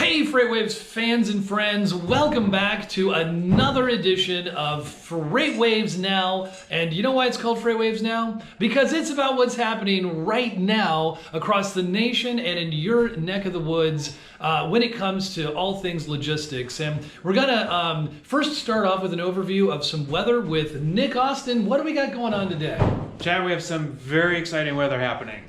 Hey FreightWaves fans and friends, welcome back to another edition of FreightWaves Now. And you know why it's called FreightWaves Now? Because it's about what's happening right now across the nation and in your neck of the woods when it comes to all things logistics. And we're gonna first start off with an overview of some weather with Nick Austin. What do we got going on today? Chad, we have some very exciting weather happening.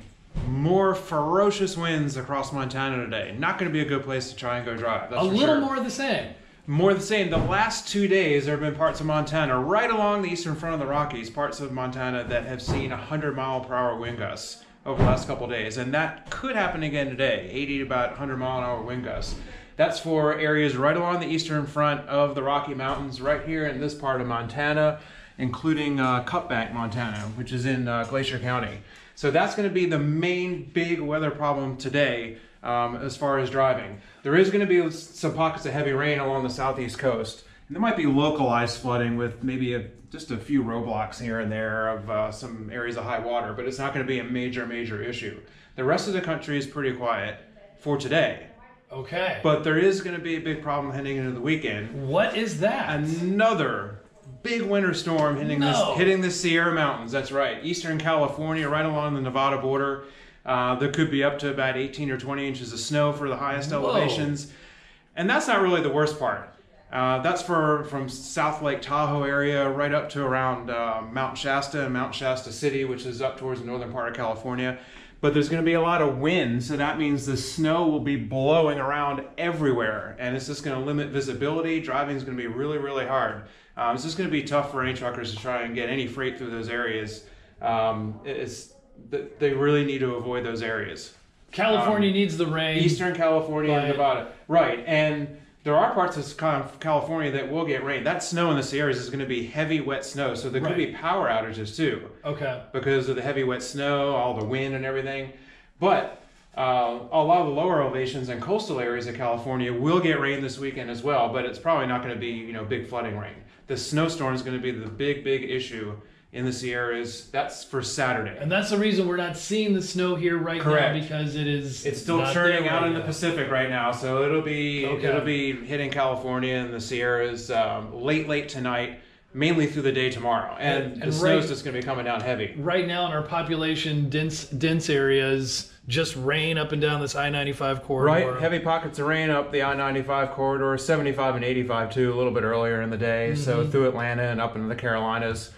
More ferocious winds across Montana today. Not going to be a good place to try and go drive. That's a little more of the same. More of the same. The last 2 days there have been parts of Montana, right along the eastern front of the Rockies, parts of Montana that have seen 100-mile-per-hour wind gusts over the last couple of days. And that could happen again today, 80 to about 100-mile-an-hour wind gusts. That's for areas right along the eastern front of the Rocky Mountains, right here in this part of Montana, including Cutbank, Montana, which is in Glacier County. So that's going to be the main big weather problem today as far as driving. There is going to be some pockets of heavy rain along the southeast coast. And there might be localized flooding with maybe just a few roadblocks here and there of some areas of high water, but it's not going to be a major issue. The rest of the country is pretty quiet for today. Okay. But there is going to be a big problem heading into the weekend. What is that? Another big winter storm hitting the Sierra Mountains. That's right. Eastern California, right along the Nevada border. There could be up to about 18 or 20 inches of snow for the highest elevations. And that's not really the worst part. That's from South Lake Tahoe area right up to around Mount Shasta and Mount Shasta City, which is up towards the northern part of California. But there's going to be a lot of wind, so that means the snow will be blowing around everywhere. And it's just going to limit visibility. Driving is going to be really hard. It's just going to be tough for any truckers to try and get any freight through those areas. They really need to avoid those areas. California needs the rain. Eastern California and Nevada. Right, and there are parts of California that will get rain. That snow in the Sierras is going to be heavy, wet snow, so there could be power outages too. Okay. Because of the heavy, wet snow, all the wind and everything. But a lot of the lower elevations and coastal areas of California will get rain this weekend as well, but it's probably not going to be, big flooding rain. The snowstorm is going to be the big issue in the Sierras. That's for Saturday. And that's the reason we're not seeing the snow here right now, because it's still churning out in the Pacific right now. So it'll be hitting California and the Sierras late tonight, mainly through the day tomorrow. And the snow's just going to be coming down heavy. Right now in our population dense areas, just rain up and down this I-95 corridor. Right, heavy pockets of rain up the I-95 corridor, 75 and 85 too, a little bit earlier in the day. So through Atlanta and up into the Carolinas.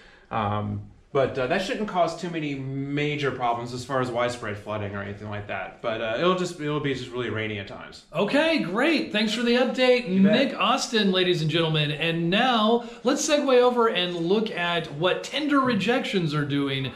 But that shouldn't cause too many major problems as far as widespread flooding or anything like that. But it'll be just really rainy at times. Okay, great. Thanks for the update, Nick Austin, ladies and gentlemen. And now let's segue over and look at what tender rejections are doing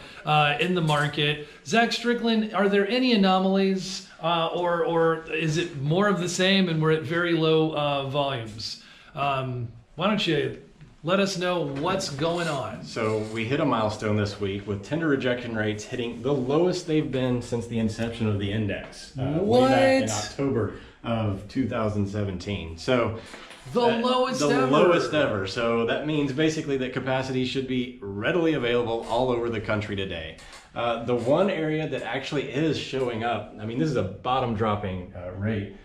in the market. Zach Strickland, are there any anomalies or is it more of the same and we're at very low volumes? Why don't you let us know what's going on. So we hit a milestone this week with tender rejection rates hitting the lowest they've been since the inception of the index. Way back in October of 2017. So the lowest ever. So that means basically that capacity should be readily available all over the country today. The one area that actually is showing up, I mean, this is a bottom dropping rate.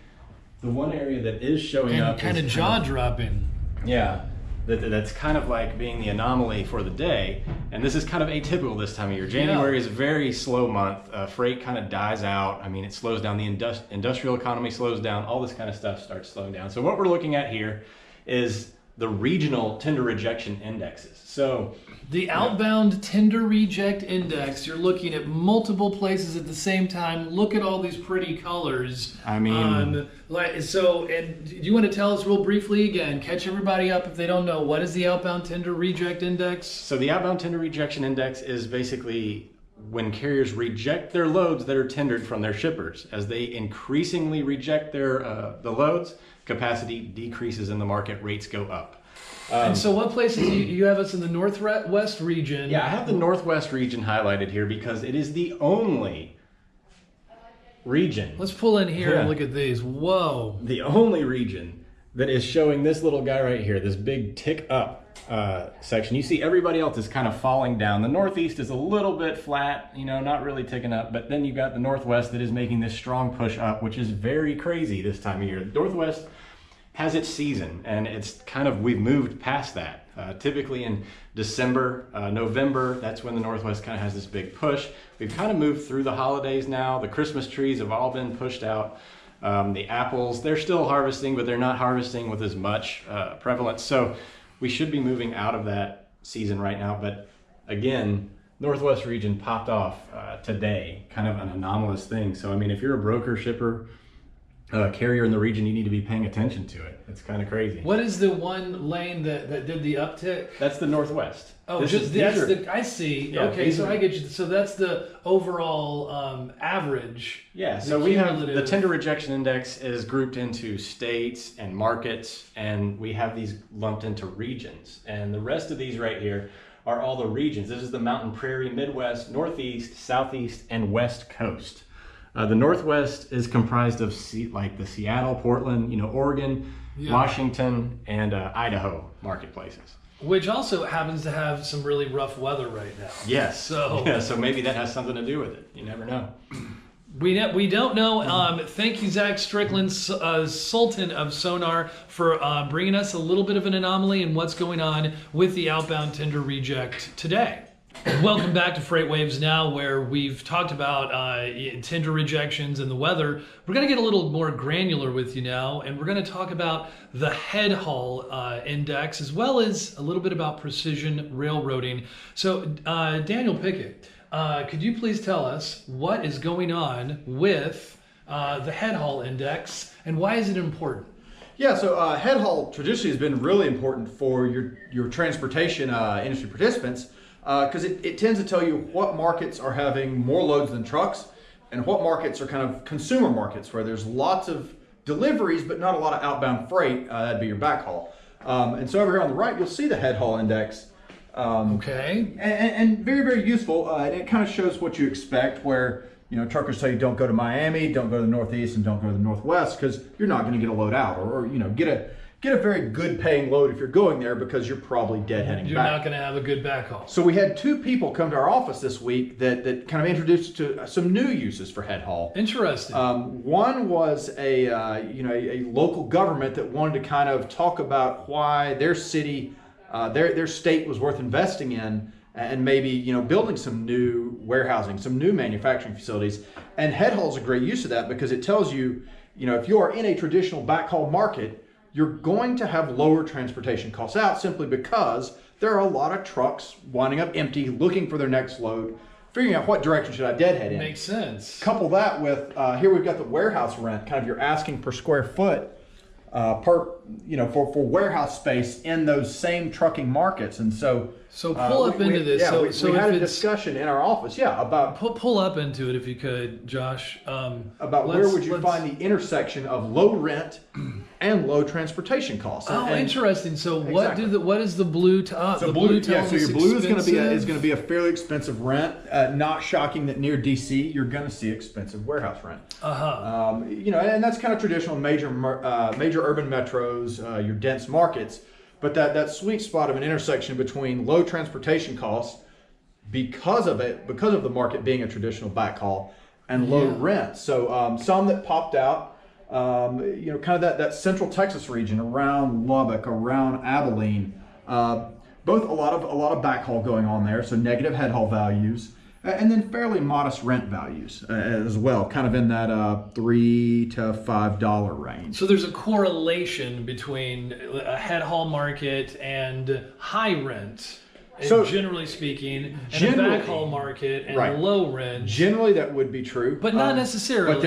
The one area that is showing up kind of jaw dropping. Yeah. That's kind of like being the anomaly for the day, and this is kind of atypical this time of year. January is a very slow month. Freight kind of dies out. I mean, it slows down. The industrial economy slows down. All this kind of stuff starts slowing down. So what we're looking at here is the regional tender rejection indexes. So the outbound tender reject index, you're looking at multiple places at the same time. Look at all these pretty colors. I mean, and do you want to tell us real briefly again, catch everybody up if they don't know, what is the outbound tender reject index? So the outbound tender rejection index is basically when carriers reject their loads that are tendered from their shippers. As they increasingly reject their the loads, capacity decreases in the market, rates go up. And so what places, you have us in the Northwest region. Yeah, I have the Northwest region highlighted here because it is the only region. Let's pull in here and look at these. Whoa. The only region that is showing this little guy right here, this big tick up section. You see everybody else is kind of falling down. The Northeast is a little bit flat, you know, not really ticking up, but then you've got the Northwest that is making this strong push up, which is very crazy this time of year. The Northwest has its season, and it's kind of, we've moved past that. Typically in December, November, that's when the Northwest kind of has this big push. We've kind of moved through the holidays now. The Christmas trees have all been pushed out. The apples, they're still harvesting, but they're not harvesting with as much prevalence. So we should be moving out of that season right now. But again, Northwest region popped off today, kind of an anomalous thing. So, I mean, if you're a broker, shipper, carrier in the region, you need to be paying attention to it. It's kind of crazy. What is the one lane that did the uptick? That's the Northwest. Oh, I see. Yeah, okay, so I get you. So that's the overall average. Yeah, so we have the tender rejection index is grouped into states and markets, and we have these lumped into regions. And the rest of these right here are all the regions. This is the Mountain Prairie, Midwest, Northeast, Southeast, and West Coast. The Northwest is comprised of like the Seattle, Portland, you know, Oregon, Washington, and Idaho marketplaces. Which also happens to have some really rough weather right now. Yes. So maybe that has something to do with it. You never know. We don't know. Thank you, Zach Strickland, Sultan of Sonar, for bringing us a little bit of an anomaly in what's going on with the outbound tender reject today. Welcome back to FreightWaves Now, where we've talked about tender rejections and the weather. We're going to get a little more granular with you now, and we're going to talk about the head haul index, as well as a little bit about precision railroading. So, Daniel Pickett, could you please tell us what is going on with the head haul index, and why is it important? Yeah, so head haul traditionally has been really important for your transportation industry participants, because it tends to tell you what markets are having more loads than trucks and what markets are kind of consumer markets where there's lots of deliveries but not a lot of outbound freight. That'd be your backhaul. And so over here on the right, you'll see the head haul index. Okay. And very, very useful. And it kind of shows what you expect where, you know, truckers tell you don't go to Miami, don't go to the Northeast, and don't go to the Northwest because you're not going to get a load out or you know, get a very good paying load if you're going there because you're probably deadheading back. You're not going to have a good backhaul. So we had two people come to our office this week that kind of introduced us to some new uses for head haul. Interesting. One was a local government that wanted to kind of talk about why their city, their state was worth investing in and maybe, you know, building some new warehousing, some new manufacturing facilities. And head haul is a great use of that because it tells you, you know, if you are in a traditional backhaul market, you're going to have lower transportation costs out simply because there are a lot of trucks winding up empty, looking for their next load, figuring out what direction should I deadhead in. Makes sense. Couple that with, here we've got the warehouse rent, kind of you're asking per square foot for warehouse space in those same trucking markets. And so pull up into this. Yeah, so we had a discussion in our office, about pull up into it if you could, Josh. About where would you find the intersection of low rent and low transportation costs. And interesting. So exactly. what is the blue? So blue tells so your blue is going to be a fairly expensive rent. Not shocking that near DC you're going to see expensive warehouse rent. And that's kind of traditional major urban metros, your dense markets. But that sweet spot of an intersection between low transportation costs because of the market being a traditional backhaul and low rent. So some that popped out, kind of that central Texas region around Lubbock, around Abilene, both a lot of backhaul going on there. So negative head haul values, and then fairly modest rent values as well, kind of in that $3 to $5 range. So there's a correlation between a head haul market and high rent. So generally speaking, and a backhaul market and low rent. Generally, that would be true, but not necessarily. But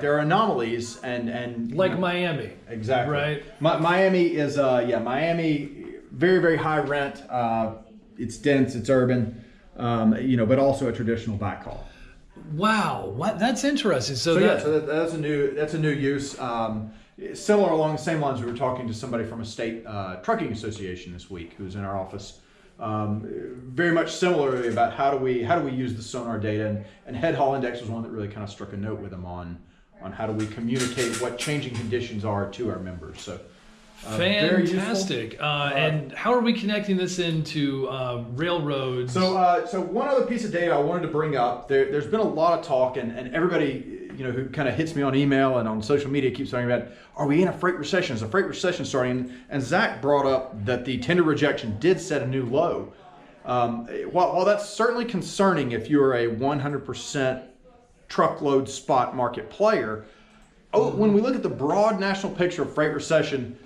there are anomalies and like Miami. Exactly. Right. Miami is Miami very, very high rent. It's dense. It's urban. But also a traditional backhaul. Wow, that's interesting. So that's a new use. Similar along the same lines, we were talking to somebody from a state trucking association this week who's in our office. Very much similarly about how do we use the sonar data, and head haul index was one that really kind of struck a note with them on how do we communicate what changing conditions are to our members. So Fantastic. And how are we connecting this into railroads? So one other piece of data I wanted to bring up. There's been a lot of talk, and everybody who kind of hits me on email and on social media keeps talking about, are we in a freight recession? Is a freight recession starting? And Zach brought up that the tender rejection did set a new low. While that's certainly concerning if you're a 100% truckload spot market player, when we look at the broad national picture of freight recession,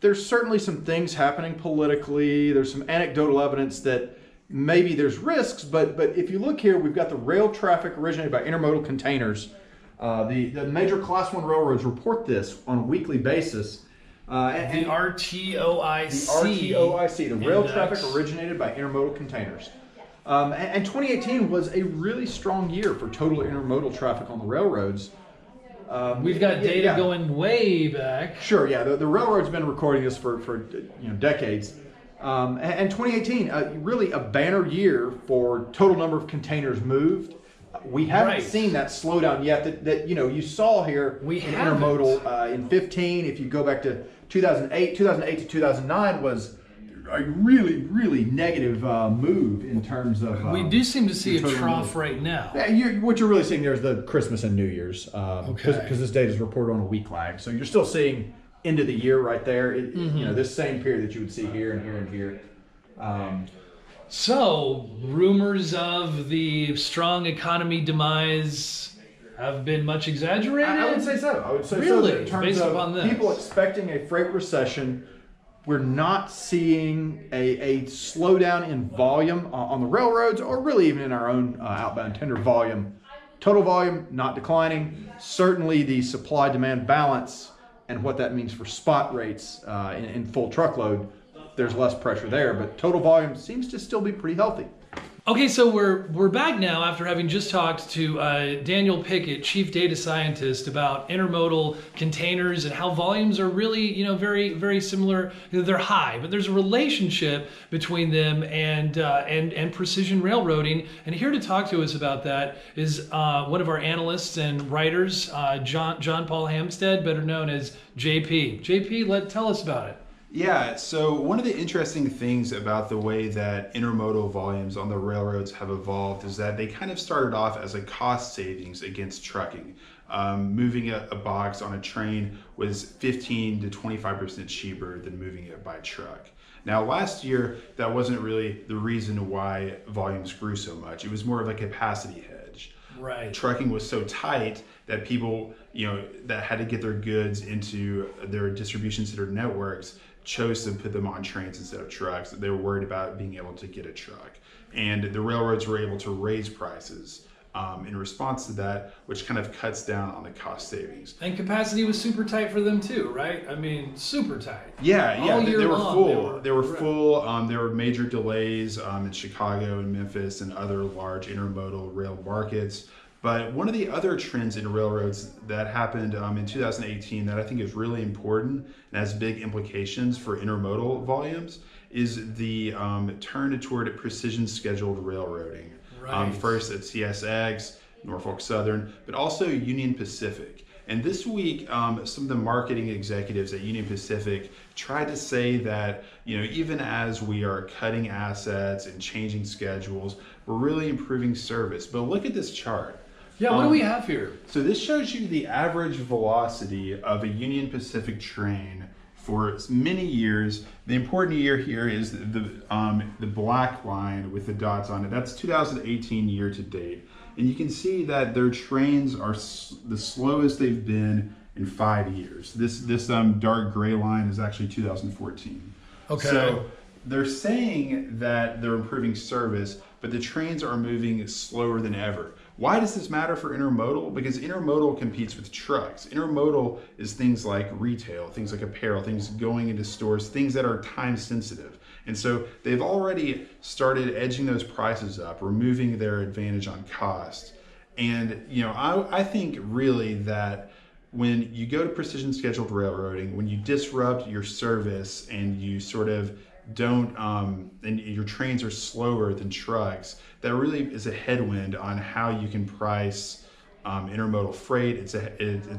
there's certainly some things happening politically. There's some anecdotal evidence that maybe there's risks, but if you look here, we've got the rail traffic originated by intermodal containers. The major Class 1 railroads report this on a weekly basis. The RTOIC. The RTOIC, the rail index. traffic originated by intermodal containers. And 2018 was a really strong year for total intermodal traffic on the railroads. We've got data going way back. Sure, yeah. The railroad's been recording this for decades. And 2018, really a banner year for total number of containers moved. We haven't seen that slowdown yet that you saw here in intermodal in 15. If you go back to 2008 to 2009 was a really, really negative move in terms of... we do seem to see a trough right now. Yeah, what you're really seeing there is the Christmas and New Year's, because this data is reported on a week lag. So you're still seeing end of the year right there. This same period that you would see here and here and here. So rumors of the strong economy demise have been much exaggerated? I would say so. I would say really? So in terms Based of upon this? people expecting a freight recession. We're not seeing a slowdown in volume on the railroads, or really even in our own outbound tender volume. Total volume not declining. Certainly the supply-demand balance and what that means for spot rates in full truckload, there's less pressure there, but total volume seems to still be pretty healthy. Okay, so we're back now after having just talked to Daniel Pickett, Chief Data Scientist, about intermodal containers and how volumes are really, very, very similar. They're high, but there's a relationship between them and precision railroading. And here to talk to us about that is one of our analysts and writers, John Paul Hampstead, better known as JP. JP, tell us about it. Yeah, so one of the interesting things about the way that intermodal volumes on the railroads have evolved is that they kind of started off as a cost savings against trucking. Moving a box on a train was 15 to 25% cheaper than moving it by truck. Now, last year, that wasn't really the reason why volumes grew so much. It was more of a capacity hedge. Right. Trucking was so tight that people, that had to get their goods into their distribution center networks chose to put them on trains instead of trucks. They were worried about being able to get a truck. And the railroads were able to raise prices in response to that, which kind of cuts down on the cost savings. And capacity was super tight for them too, right? I mean, super tight. Yeah, All they year were long, full. They were full. There were major delays in Chicago and Memphis and other large intermodal rail markets. But one of the other trends in railroads that happened in 2018 that I think is really important and has big implications for intermodal volumes is the turn toward precision scheduled railroading. Right. First at CSX, Norfolk Southern, but also Union Pacific. And this week, some of the marketing executives at Union Pacific tried to say that, even as we are cutting assets and changing schedules, we're really improving service. But look at this chart. Yeah, what do we have here? So this shows you the average velocity of a Union Pacific train for many years. The important year here is the black line with the dots on it. That's 2018 year to date. And you can see that their trains are the slowest they've been in 5 years. This dark gray line is actually 2014. Okay. So they're saying that they're improving service, but the trains are moving slower than ever. Why does this matter for intermodal? Because intermodal competes with trucks. Intermodal is things like retail, things like apparel, things going into stores, things that are time sensitive. And so they've already started edging those prices up, removing their advantage on cost. And I think really that when you go to precision scheduled railroading, when you disrupt your service and you sort of don't and your trains are slower than trucks, that really is a headwind on how you can price intermodal freight. It's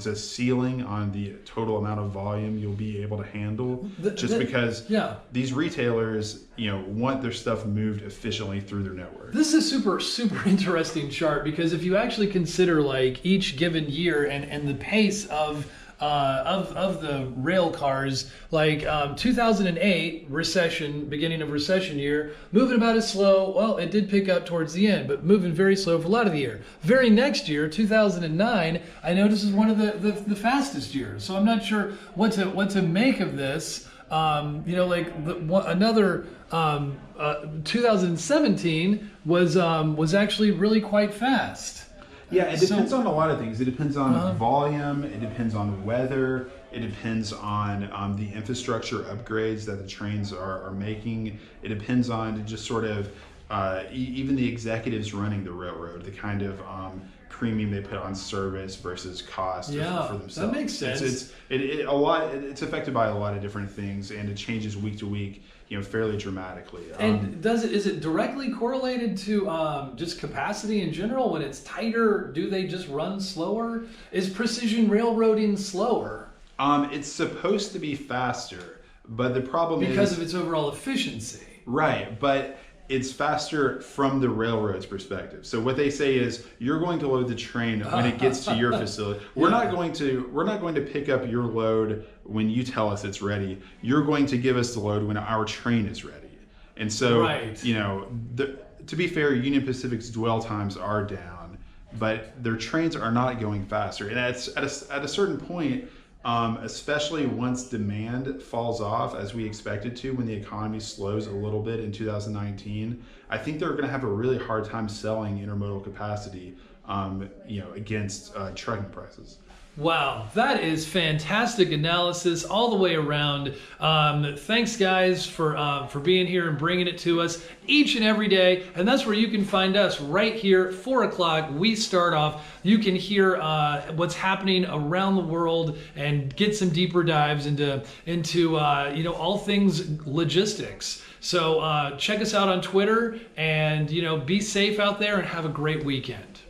a ceiling on the total amount of volume you'll be able to handle, because these retailers, want their stuff moved efficiently through their network. This is a super interesting chart, because if you actually consider like each given year and the pace of the rail cars, like 2008 recession, beginning of recession year, moving about as slow. Well, it did pick up towards the end, but moving very slow for a lot of the year. Very next year, 2009, I noticed is one of the fastest years. So I'm not sure what to make of this. 2017 was actually really quite fast. Yeah, it depends on a lot of things. It depends on volume, it depends on weather, it depends on the infrastructure upgrades that the trains are making. It depends on just sort of even the executives running the railroad, the kind of premium they put on service versus cost for themselves. That makes sense. It's affected by a lot of different things, and it changes week to week, fairly dramatically. And is it directly correlated to just capacity in general? When it's tighter, do they just run slower? Is precision railroading slower? It's supposed to be faster, but the problem is because of its overall efficiency. Right, but it's faster from the railroad's perspective. So what they say is, you're going to load the train when it gets to your facility. We're not going to pick up your load when you tell us it's ready. You're going to give us the load when our train is ready. And so, to be fair, Union Pacific's dwell times are down, but their trains are not going faster. And at a certain point, especially once demand falls off, as we expect it to when the economy slows a little bit in 2019, I think they're going to have a really hard time selling intermodal capacity, against trucking prices. Wow, that is fantastic analysis all the way around. Thanks, guys, for being here and bringing it to us each and every day. And that's where you can find us right here, 4 o'clock. We start off. You can hear what's happening around the world and get some deeper dives into all things logistics. So check us out on Twitter, and be safe out there and have a great weekend.